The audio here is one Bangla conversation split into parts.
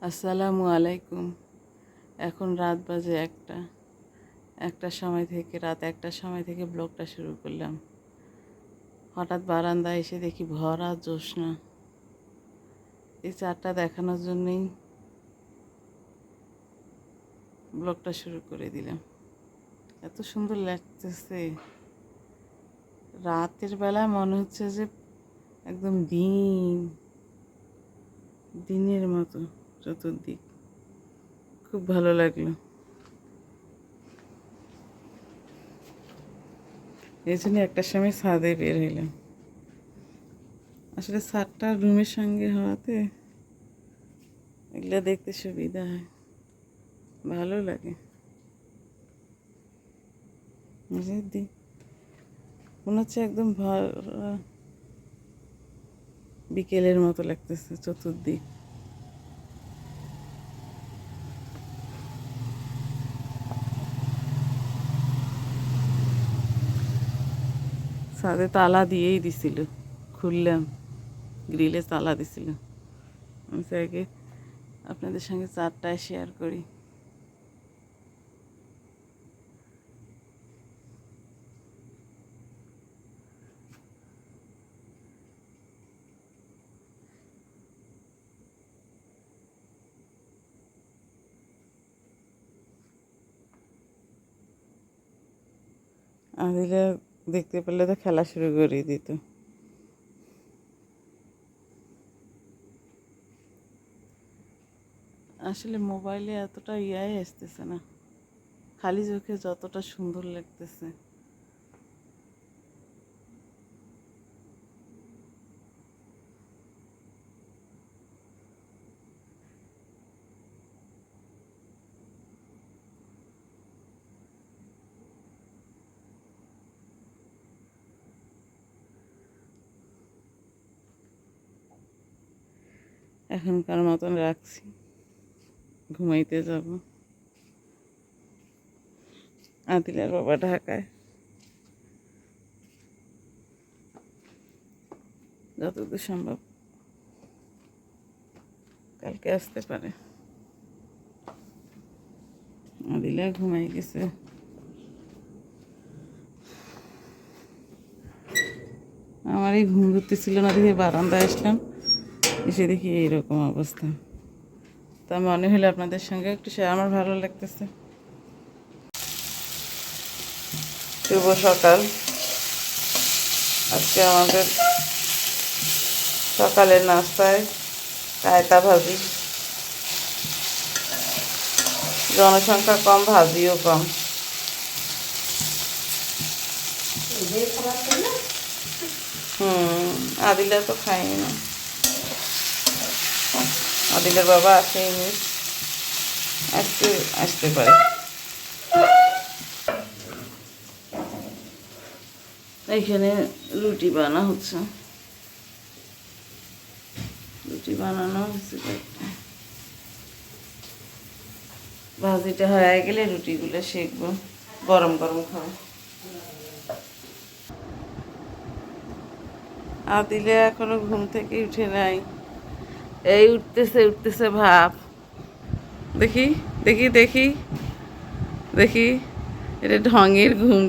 আসসালামু আলাইকুম। এখন রাত বাজে একটার সময় থেকে রাত 1টার সময় থেকে ব্লগটা শুরু করলাম। হঠাৎ বারান্দায় এসে দেখি ভরা জ্যোৎস্না। এই চারটা দেখানোর জন্যই ব্লগটা শুরু করে দিলাম। এত সুন্দর লাগতেছে। রাতের বেলা মনে হচ্ছে যে একদম দিনের মতো চতুর্দিক। খুব ভালো লাগলো। এই জন্য 1টার সময় ছাদে বের হইলাম। আসলে ছাদটা রুমের সঙ্গে হওয়াতে এগুলো দেখতে সুবিধা হয়, ভালো লাগে। মনে হচ্ছে একদম বিকেলের মতো লাগতেছে চতুর্দিক। ছাদে তালা দিয়েই দিছিল, খুললাম, গ্রিলে তালা দিছিল। আমি আগে আপনাদের সঙ্গে চারটায় শেয়ার করি। আদিলে দেখতে পেলে তো খেলা শুরু করে দিত। আসলে মোবাইলে এতটা আসতেছে না, খালি চোখে যতটা সুন্দর লাগতেছে। এখনকার মতন রাখছি, ঘুমাইতে যাব। আদিলের বাবা ঢাকায়, যতদূর সম্ভব কালকে আসতে পারে। আদিলা ঘুমাই গেছে। আমার এই ঘুম ধরতেছিল না দেখে বারান্দায় আসলাম, এসে দেখি এইরকম অবস্থা। তা মনে হলো আপনাদের সঙ্গে একটু আমার ভালো লাগতেছে। শুভ সকাল। আজকে আমাদের সকালের নাস্তায় কায়তা ভাজি। জনসংখ্যা কম, ভাজিও কম। আদিলা তো খাইনি না, আদিলের বাবা আসেনি, আসতে পারে। এইখানে রুটি বানানো হচ্ছে, রুটি বানানো হচ্ছে। ভাজিটা হয়ে গেলে রুটিগুলো সেঁকবো, গরম গরম খাবো। আদিলে এখনো ঘুম থেকে উঠে নাই, এই উঠতেছে ভাব। দেখি দেখি দেখি দেখি, এটা ঢঙের ঘুম।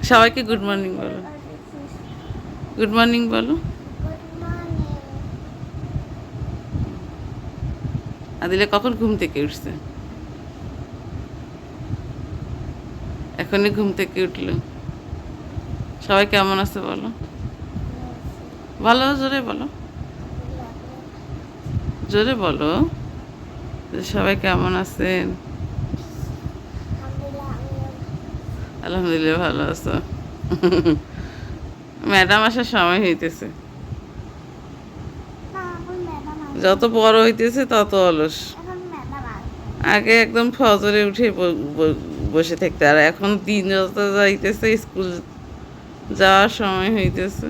সবাইকে গুড মর্নিং বলো, গুড মর্নিং বলো। আদিলে কখন ঘুম থেকে উঠছে? এখনই ঘুম থেকে উঠলো। সবাই কেমন আছে বলো, ভালো, জোরে বলো, জোরে বলো সবাই কেমন আছেন। আলহামদুলিল্লাহ ভালো আছো। ম্যাডাম আসার সময় হইতেছে, যত বড় হইতেছে তত অলস। আগে একদম ফজরে উঠে বসে থাকতে, আর এখন দিন যত যাইতেছে, স্কুল যাওয়ার সময় হইতেছে,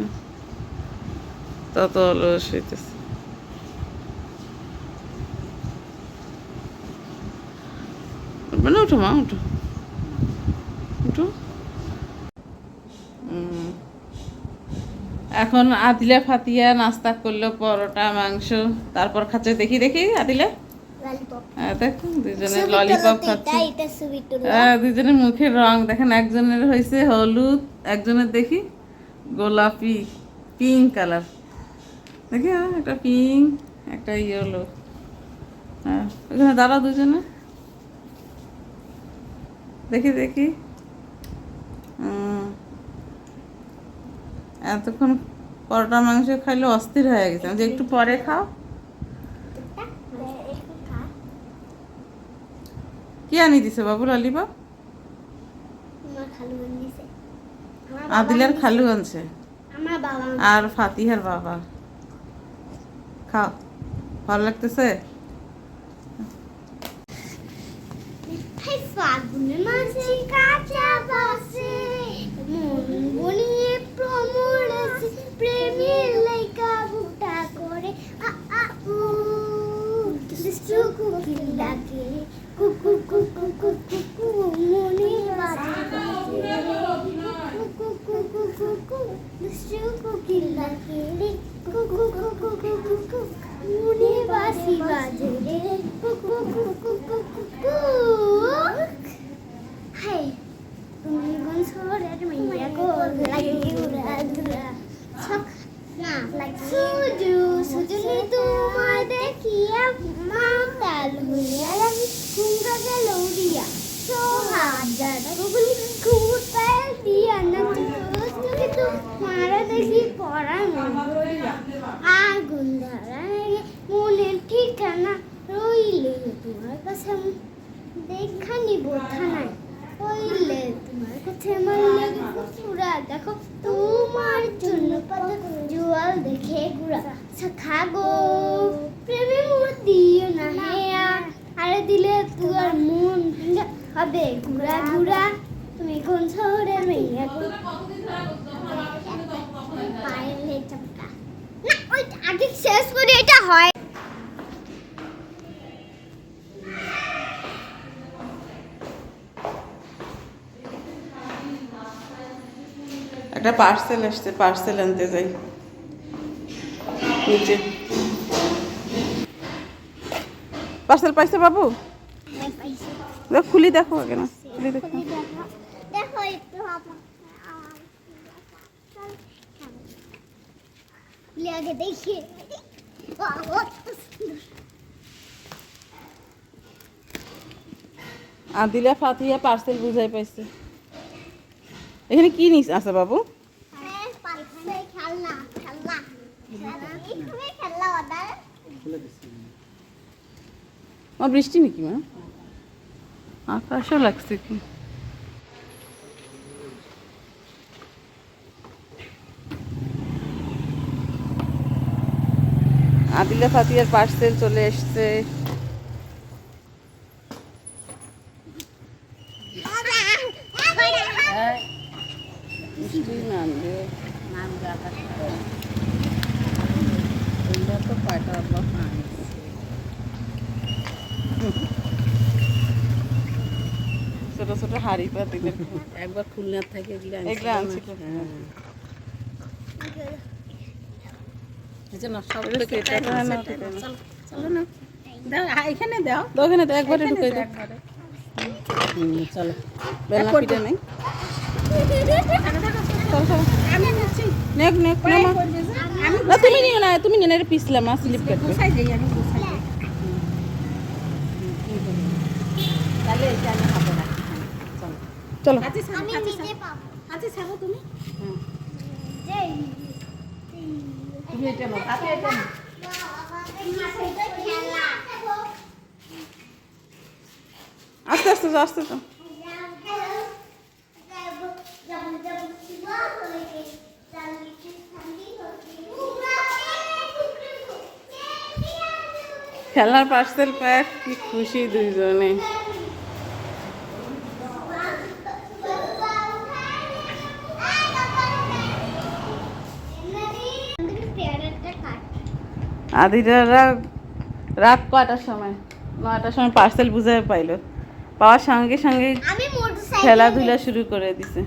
তত অলস হইতেছে। উঠবে না? উঠো মা, উঠো উঠো। এখন আদিলা ফাতিয়া নাস্তা করলো পরোটা মাংস, তারপর খাচ্ছে দেখি দেখি আদিলা ললিপপ দেখুন দুজনে ললিপপ খাচ্ছে। এটা সুবিটুলা দুজনের মুখের রং দেখেন, একজনের হয়েছে হলুদ, একজনের দেখি গোলাপি পিঙ্ক কালার, দেখি একটা পিঙ্ক একটা ইয়েলো। হ্যাঁ ওখানে দাঁড়া দুজনে দেখি দেখি। এতক্ষণ পরোটা মাংস খাইলে অস্থির হয়ে গেছে, যে একটু পরে খাও। কি আনি দিছে বাবু ললিপপ? আমার খালু আনছে, আদিলের খালু আনছে আমার বাবা আর ফাতিহার বাবা। খাও, ভালো লাগতেছে? হাই ফাগুনে মাঝে কাঁচা বাসে মন বনিয়ে প্রমোড়েছে প্রেমের লাইকা বুটা করে আ আ উ দুষ্টু কুকিল ডাকে কুকু কুকু কুকু কু মনে বাজে কুকু কুকু কুকু দুষ্টু কুকিল ডাকে কুকু কুকু কুকু কু মনে বাসি বাজে কুকু কুকু কুকু হাই তুমি কোন শহরের মেয়ে গো লাগে উড়া দুরা ছক না সুজু সুজনি তোমার দেখিয়া মাতাল হইয়া আমি কুঙ্গা গেল উড়িয়া সোহাজার গুগলি কুটাল দিয়া না তুমি তো মারা দেখি পড়ার মন করিয়া আগুন ধরা মনের ঠিকানা রইলে তোমার কাছে দেখা নিব থানায় হইলে তোমার কাছে মারলে পুরা দেখো তোমার জন্য পাতা জোয়াল দেখে গুড়া শাখা গো প্রেমে মোর দিও না হেয়া আরে দিলে তোমার মন ভেঙে হবে গুড়া গুড়া তুমি কোন শহরের মেয়ে গো পায়ে চাপটা না ওই আগে শেষ করে এটা হয়। একটা পার্সেল আসছে, পার্সেল আনতে যাই নিচে। পার্সেল পাইছে বাবু? দেখো খুলি, দেখো আগে না খুলি দেখো। দেখো একটু আগে দেখি আদিলা ফাতিয়া পার্সেল বুঝাই পাইছে। এখানে কি নিস আছে বাবু? খেলনা খেলনা খেলনা অর্ডার মা বৃষ্টি নাকি মা? আকাশও লাগছে কি। আদিলা ফাতিয়ার পার্সেল চলে এসছে। বৃষ্টি নামবে তো কয়টা ছোট ছোট হাড়ি পাতি একবার খুলনার থেকে এগুলো আনছিল। এখানে দাও ওখানে তো একবারে ঢুকে দাও। চলো বেলনা পিঠে নেই। আমি নিচ্ছি নেক নেক না মা। না তুমি নিও না, তুমি নিয়ে এটা পিছলাম মা, স্লিপ কাটবে। গুছাই দিই আমি গুছাই দিই তাহলে এটা আমি হাতে রাখি। চলো চলো কাছে ছাড়ো আমি কাছে নিজে ছাড়ো পাবো কাছে ছাড়ো তুমি যেই তুমি এটা নাও কাছে এটা নাও খেলা আস্তে আস্তে যাও, আস্তে তো। খেলার পার্সেল প্যাক, কি খুশি দুইজনে। আদিরা রাত কয়টার সময়? 9টার সময় পার্সেল বুঝে পাইলো, পাওয়ার সঙ্গে সঙ্গে আমি মোটরসাইকেল খেলাধুলা শুরু করে দিছে।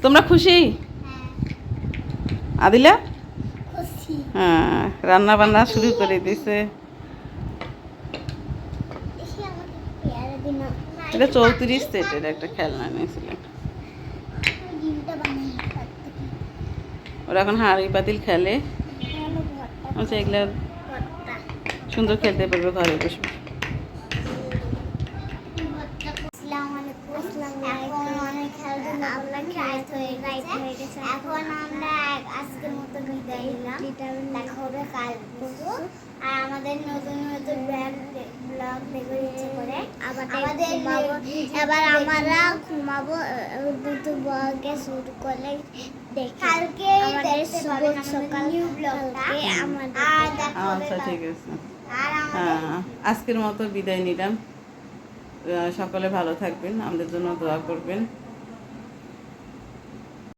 তোমরা খুশি? আদিলা খুশি হ্যাঁ রান্না বান্না শুরু করে দিছে। এসে আমাকে পেয়ারা দিন এটা 34 সেটের একটা খেলনা নিয়েছিলাম। ডিমটা বানাই ওরা এখন হাঁড়ি পাতিল খেলে। ভালো ভর্তা আচ্ছা এগুলা ভর্তা সুন্দর খেলতে পারবে ঘরে বসে বসে। এখন অনেক খেলাধুলা হয়ে গেছে। এখন আমরা আজকের মতো বিদায় নিলাম। দেখা হবে কাল পরশু। আর আমাদের নতুন নতুন ব্লগ দেখতে ইচ্ছে করে আমাদের এবার আমরা ঘুমাবো। দুটো ব্লগে শুরু করলে কালকে আমাদের সকাল নিউ ব্লগটা আমাদের আর দেখা হবে আচ্ছা ঠিক আছে। আর আমাদের হ্যাঁ আজকের মতো বিদায় নিলাম। সকলে ভালো থাকবেন, আমাদের জন্য দোয়া করবেন।